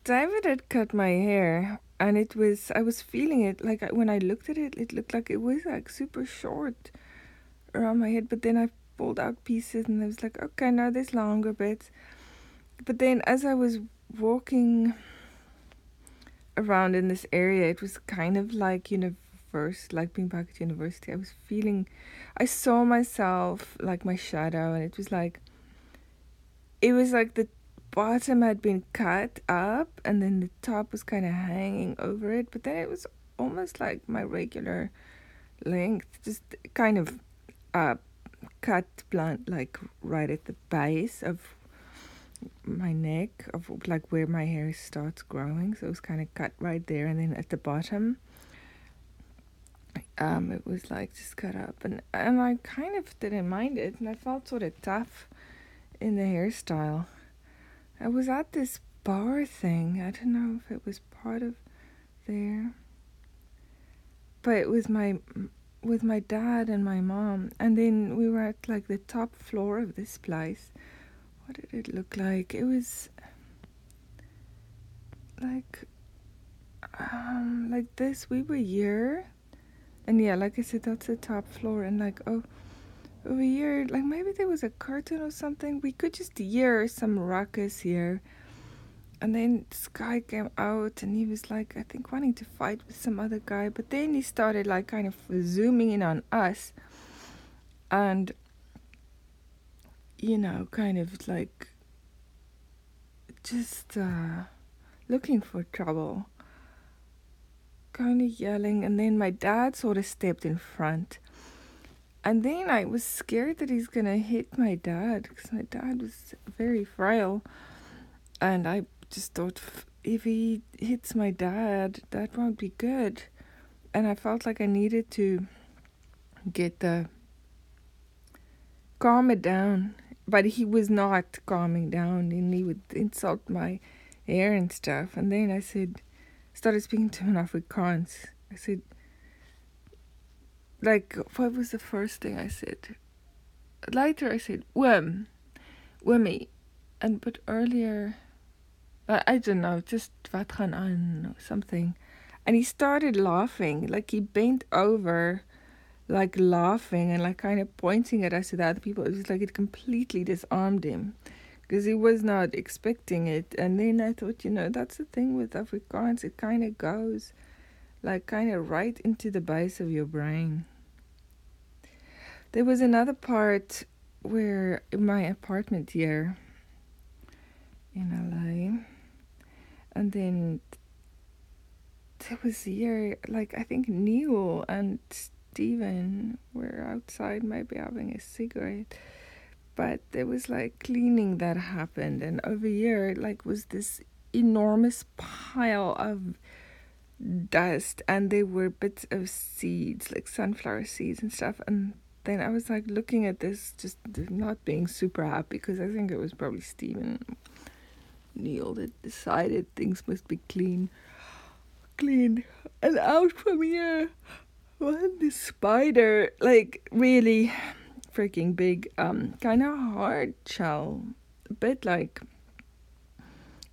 David had cut my hair, and I was feeling it, like when I looked at it, it looked like it was like super short around my head, but then I pulled out pieces and I was like, okay, now there's longer bits. But then as I was walking around in this area, it was kind of like like being back at university. I saw myself, like my shadow, and it was like the bottom had been cut up and then the top was kind of hanging over it, but then it was almost like my regular length, just kind of cut blunt, like right at the base of my neck, of like where my hair starts growing. So it was kind of cut right there, and then at the bottom it was like just cut up, and I kind of didn't mind it, and I felt sort of tough in the hairstyle. I was at this bar thing. I don't know if it was part of there, but it was with my dad and my mom, and then we were at like the top floor of this place. What did it look like? It was like this. We were here, and yeah, like I said, that's the top floor, and like over here, like maybe there was a curtain or something. We could just hear some ruckus here. And then this guy came out and he was like, I think wanting to fight with some other guy. But then he started like kind of zooming in on us. And, kind of like just looking for trouble. Kind of yelling. And then my dad sort of stepped in front. And then I was scared that he's going to hit my dad, because my dad was very frail. And I just thought, if he hits my dad, that won't be good. And I felt like I needed to calm it down. But he was not calming down, and he would insult my hair and stuff. And then I started speaking to him in Afrikaans. I said, like, what was the first thing I said? Later I said, Wimmy. But earlier, I don't know, just wat gaan aan or something. And he started laughing, like he bent over, like laughing and like kind of pointing at us to the other people. It was like it completely disarmed him, because he was not expecting it. And then I thought, that's the thing with Afrikaans. It kind of goes like kind of right into the base of your brain. There was another part where in my apartment here in LA, and then there was here, like, I think Neil and Steven were outside maybe having a cigarette, but there was like cleaning that happened, and over here like was this enormous pile of dust, and there were bits of seeds, like sunflower seeds and stuff. And then I was like looking at this, just not being super happy, because I think it was probably Steven and Neil that decided things must be clean. And out from here, this spider, like really freaking big, kind of hard shell, a bit like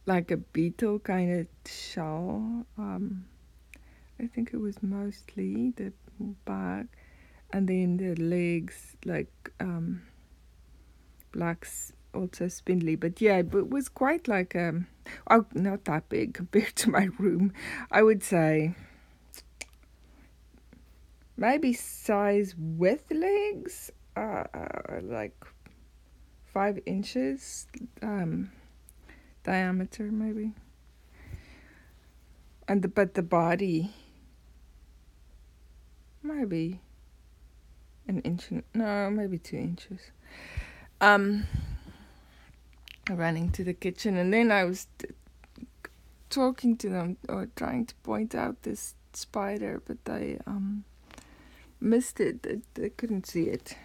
a beetle kind of shell. I think it was mostly the back, and then the legs, like black's also spindly. But yeah, but it was quite like not that big compared to my room. I would say maybe size with legs, like 5 inches diameter maybe. And but the body maybe an inch, no, maybe 2 inches. Running to the kitchen, and then I was talking to them, or trying to point out this spider, but they missed it. They couldn't see it.